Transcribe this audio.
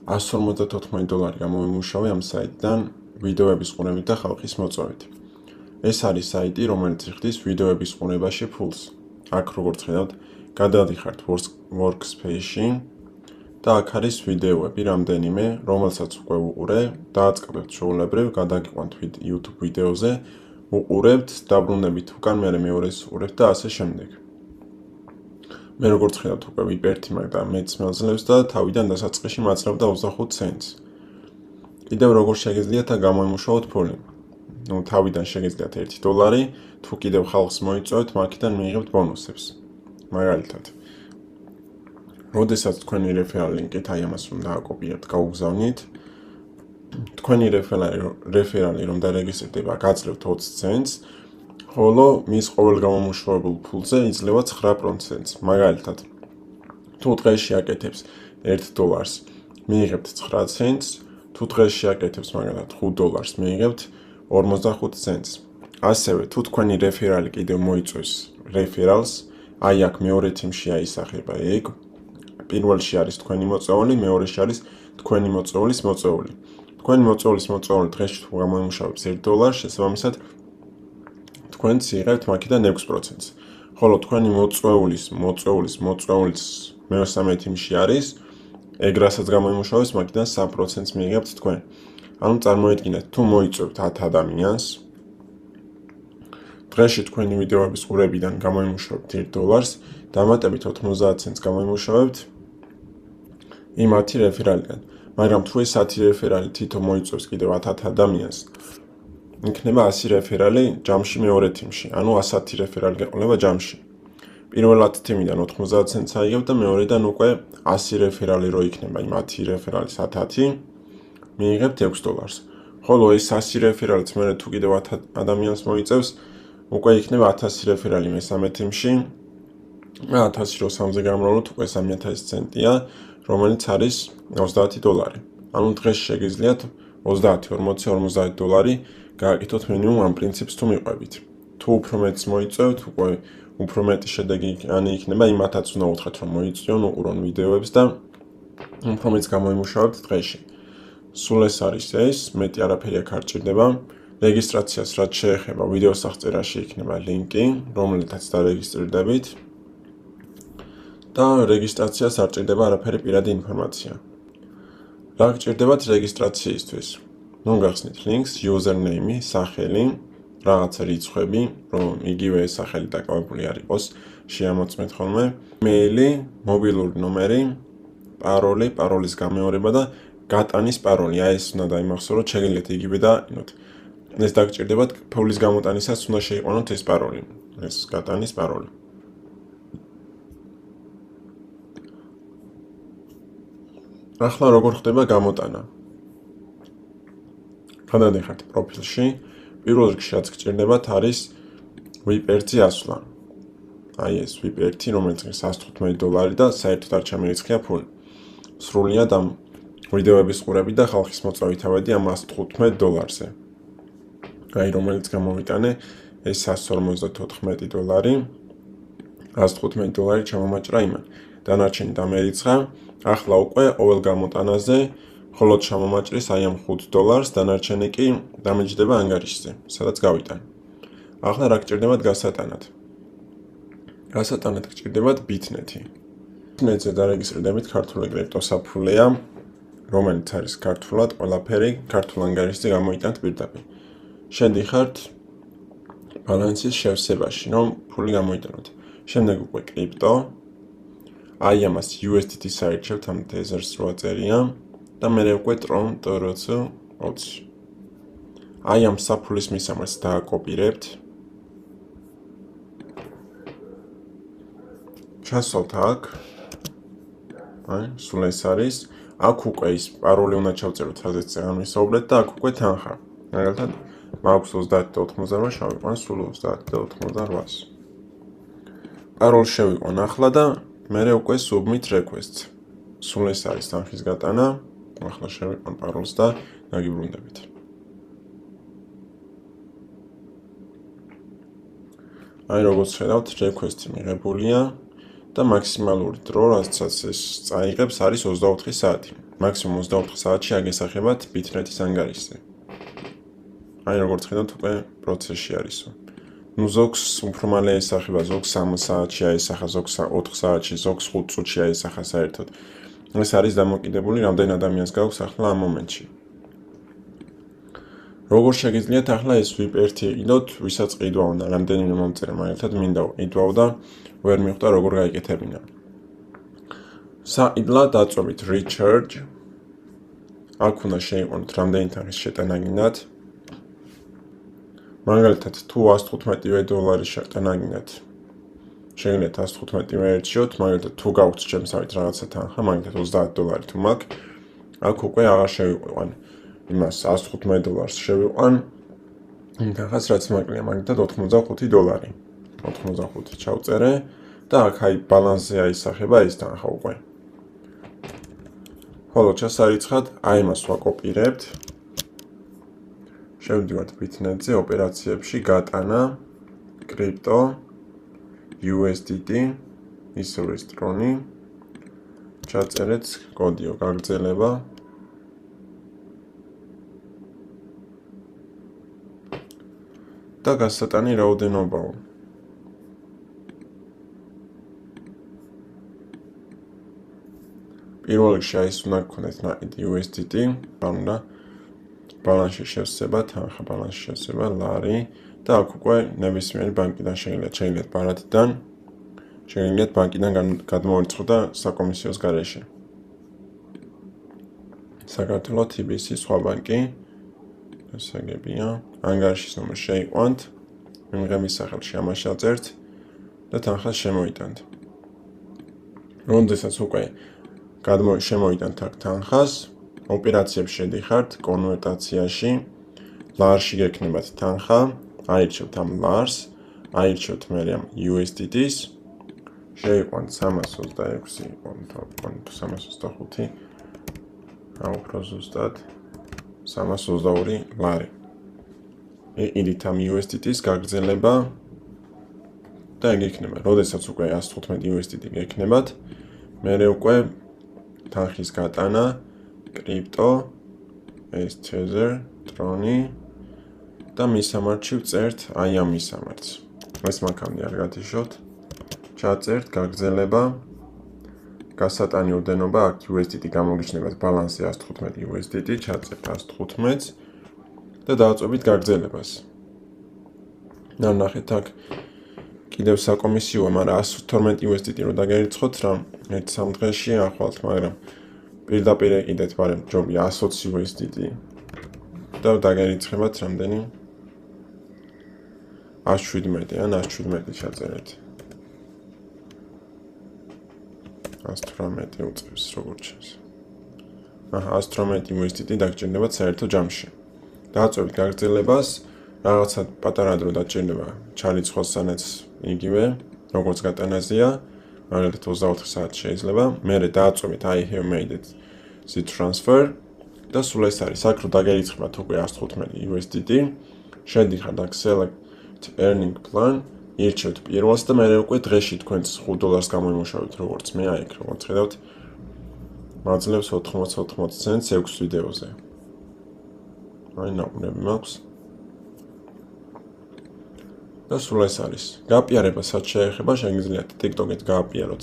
$154 გამომიმუშავე ამ საიტიდან ვიდეოების ყურებით და ხალხის მოწვევით. ეს არის საიტი, რომელიც იხდის ვიდეოების ყურებაში ფულს. აქ როგორც ხედავთ, გადავდიხართ Workspace-ში და აქ არის ვიდეოები რამდენიმე, რომელსაც უკვე უყურე, დააწყებებთ ჩვეულებრივ, გადაგიყვანთ YouTube ვიდეოზე, უყურებთ, დაბრუნებით უკან, მერე მეორეს უყურებთ და ასე შემდეგ. მე როგორც ხედავთ, უკვე ვიპერთი მაგდა მეც მეძლევს და თავიდან დასაწყისში მაძლევდა 25 ცენტს. კიდევ როგორ შეგიძლიათ გამოიმუშაოთ ფული? თავიდან შეგიძლიათ $1, თუ კიდევ ხალხს მოიწვევთ, მაქედან მიიღებთ ბონუსებს. მაგალითად, როდესაც თქვენი რეფერალ ლინკით აი ამას რომ დააკოპიერებთ, გაუგზავნით, თქვენი რეფერალი რომ დარეგისტრირდება, გაძლევთ 20 ცენტს, ხოლო მის ყოველ გამომუშავებულ ფულზე იძლევა 9%. მაგალითად, თუ დღეში აკეთებს $1, მიიღებთ 9 ცენტს, თუ დღეში აკეთებს მაგალითად $5, მიიღებთ 45 ცენტს. ასევე, თუ თქვენი რეფერალი კიდევ მოიწვევს რეფერალს, აი აქ მეორე თიმში აისახება ეგ. პირველში არის თქვენი მოწვეული, მეორეში არის თქვენი მოწვეულის მოწვეული. თქვენი მოწვეულის მოწვეული დღეში თუ გამოიმუშავებს $1, შესაბამისად თქვენც იღებთ მაქედან 6%. ხოლო თქვენი მოწვეულის მე-13 თიმში არის, ეგ რასაც გამოიმუშავებს, მაქედან 3%-ს მიიღებთ თქვენ. ანუ წარმოიდგინეთ, თუ მოიწვევთ 10 ადამიანს, დღეში თქვენი ვიდეოების ყურებიდან გამოიმუშავებთ $1, დამატებით 90 ცენტს გამოიმუშავებთ იმ 10 რეფერალიდან. მაგრამ თუ ეს 10 რეფერალი თითო მოიწვევს კიდევ 10 ადამიანს, იქნება 100 რეფერალი ჯამში მეორე თიმში, ანუ 110 რეფერალი გეყოლება ჯამში. პირველ 10 თიმიდან 90 ცენტს აიღებთ და მეორედან უკვე 100 რეფერალი რო იქნება იმ 10 რეფერალის 10, მიიღებთ $6. ხოლო ეს 100 რეფერალიც მერე თუ კიდევ 10 ადამიანს მოიწევს, უკვე იქნება 1000 რეფერალი მე-13 თიმში. 1000 რო 3-ზე გამრავლოთ, უკვე 3000 ცენტია, რომელიც არის $30. ანუ დღეს შეგიძლიათ 30, 40, $50 გააკეთოთ მინიმუმ ამ პრინციპს თუ მიყვებით. თუ უფრო მეტს მოიწევთ, უკვე უფრო მეტი შედეგი იქნება, იმათაც უნდა უთხრათ, რომ მოიწვიონ, უყურონ ვიდეოებს და უფრო მეტს გამოიმუშავებთ დღეში. სულ ეს არის ეს, მეტი არაფერი აქ არ ჭირდება. რეგისტრაციას რაც შეეხება, ვიდეოს აღწერაში იქნება ლინკი, რომელთაც დარეგისტრირდებით. და რეგისტრაციას არ ჭირდება არაფერი პირადი ინფორმაცია. რა გჭირდებათ რეგისტრაციისთვის? გახსნით ლინკს, username, სახელი, რაღაცა რიცხვები, რომ იგივე სახელი დაკავებული არ იყოს, შეამოწმეთ ხოლმე, მეილი, მობილური ნომერი, პაროლი, პაროლის გამეორება და გატანის პაროლი. აი ეს უნდა დაიმახსოვროთ, შეგიძლიათ იგივე დააყენოთ. ეს დაგჭირდებათ, ფულის გამოტანისას უნდა შეიყვანოთ ეს პაროლი, ეს გატანის პაროლი. ახლა როგორ ხდება გამოტანა? გადადიხართ პროფილში, პირველ რიგში რაც გჭირდებათ არის VIP-ზე ასვლა. აი ეს VIP, რომელიც არის $115 და საერთოდ არ ჩამირიცხია ფული. სრულიად ამ ვიდეოების ყურები და ხალხის მოწვევით ავედი ამ $115-ზე. აი რომელიც გამოვიტანე, ეს $154, $115 ჩამომაჭრა იმან. დანარჩენი დამერიცხა, ახლა უკვე ყოველ გამოტანაზე ხოლო ჩამომაჭრის აი ამ $5, დანარჩენი კი დამეჯდება ანგარიშზე, სადაც გავიტან. ახლა რა გჭირდებათ გასატანად? გასატანად გჭირდებათ BitNet-ი. BitNet-ზე დარეგისტრირდებით ქართული კრიპტოსაფულეა, რომელიც არის ქართულად, ყველაფერი ქართულ ანგარიშზე გამოიტანთ პირდაპირ. შედიხართ ბალანსის შევსებაში, რომ ფული გამოიტანოთ. შემდეგ უკვე კრიპტო. აი ამას USDT საერთოდ ამ Tethers რო აწერია. და მერე უკვე Tron TRC 20. აი ამ საფულის მისამართს დააკოპირებთ. ჩასვავთ აქ. აი, სულ ეს არის. აქ უკვე ის პაროლი უნდა ჩავწეროთ, რაზეც განვისაუბრეთ და აქ უკვე თანხა. მაგალითად, მაქვს 30.98, შევიყვან სულ 30.98-ს. პაროლს შევიყვან ახლა და მერე უკვე submit request. სულ ეს არის თანხის გატანა. ახლა შევიყვან პაროლს და დაგიბრუნდებით. აი როგორც ხედავთ, request-ი მიღებულია და მაქსიმალური დრო, რასაც ეს წაიღებს, არის 24 საათი. მაქსიმუმ 24 საათში აგესახებათ ბიტრეიტის ანგარიშზე. აი როგორც ხედავთ, უკვე პროცესში არისო. ნუ ზოგს უფრო მალე ესახება, ზოგს 3 საათში აესახა, ზოგს 4 საათში, ზოგს 5 წუთში აესახა საერთოდ. ეს არის დამოკიდებული რამდენ ადამიანს გაქვს ახლა ამ მომენტში. როგორ შეგიძლიათ ახლა ეს VIP 1 იყიდოთ, ვისაც ყიდვა უნდა, რამდენიმე მომწერა მაგალითად მინდა ყიდვაო და ვერ მიხვდა როგორ გაიკეთებინა. საიდლა დაწვევით recharge. აქ უნდა შეიყვანოთ რამდენი თანხის შეტანა გინდათ. მაგალითად თუ $115 შეტანა გინდათ. შეგიძლიათ $115 ერჩიოთ, მაგალითად თუ გაგვთ შემსავით რაღაცა თანხა, მაგალითად $30 თუ მაქვს, აქ უკვე აღარ შევიყვან. იმას $115 შევიყვან. იმ თანხას რაც მაკლია, მაგალითად $85. 85 ჩავწერე და აქ აი ბალანსზე აისახება ეს თანხა უკვე. ხოლო ჩასარიცხად აი მას ვაკოპირებთ. შევდივართ bitnet-ზე ოპერაციებში გატანა კრიპტო USDT ისევ სტრონი ჩაწერეთ კოდიო გაგრძელება და გასატანი რაოდენობაო. პირველ რიგში აი ეს უნდა გქონდეთ ნაკიდი USDT, ანუ ბალანსში შევსება, თანხა ბალანსში შევსება, ლარი და აქ უკვე ნებისმიერი ბანკიდან შეგიძლიათ ბარათიდან, შეგიძლიათ ბანკიდან გადმოერწყოთ საკომისიოს გარეშე. საქართველო TBC სხვა ბანკი ესაგებია, ანგარიშის ნომერი შეიყვანთ, მიმღების სახელში ამას ჩაწერთ და თანხას შემოიტანთ. როდესაც უკვე შემოიტანთ აქ თანხას, ოპერაციებში შედიხართ, კონვერტაციაში, ლარში გექნებათ თანხა, აირჩევთ ამ ლარს, აირჩევთ მერე ამ USDT-ს, შეიყვანთ 326, იყვანთ 325, უფრო ზუსტად 322 ლარი. იყიდით ამ USDT-ს გაგრძელება და ეგ იქნება. როდესაც უკვე 115 USDT გექნებათ, მერე უკვე თანხის გატანა, კრიპტო, ეს Tether, ტრონი და მისამართში ვწერთ აი ამ მისამართს. ეს მაქამდე არ გათიშოთ. ჩაწერთ გაგრძელება, გასატანი ოდენობა აქ USDT გამოგიჩნდებათ ბალანსი 115 USDT, ჩაწერთ 115 და დავაწვევით გაგრძელებას. და ნახეთ აქ კიდევ საკომისიოა, მაგრამ 112 USDT რო დაგერიცხოთ რა, 1-3 დღეში ახვალთ, მაგრამ პირდაპირ იყიდეთ, მაგრამ ჯობია 120 USDT და დაგერიცხებათ რამდენი 117 ან 117 ჩაწერეთ. 118 უწევს როგორც ჩანს. 118 USDT დაგჭირდებათ საერთო ჯამში. დააწვევით გაგრძელებას, რაღაცა პატარა დრო დაჭირდება ჩარიცხოს სანაც იგივე, როგორც გატანაზეა, მაგალითად 24 საათი შეიძლება. მერე დააწვევით I have made it the transfer და სულ ეს არის. აქ რო დაგერიცხებათ უკვე 115 USDT, შედიხართ აქ select earning plan, ირჩევთ პირველს და მერე უკვე დღეში თქვენს $5 გამოიმუშავეთ, როგორც მე აი ეგ როგორც ხედავთ. მაძლევს 80 ცენტს 6 ვიდეოზე. აი ნაყურები მაქვს. და სულ ეს არის. გაპიარებასაც შეეხება, შეგიძლიათ TikTok-ით გააპიაროთ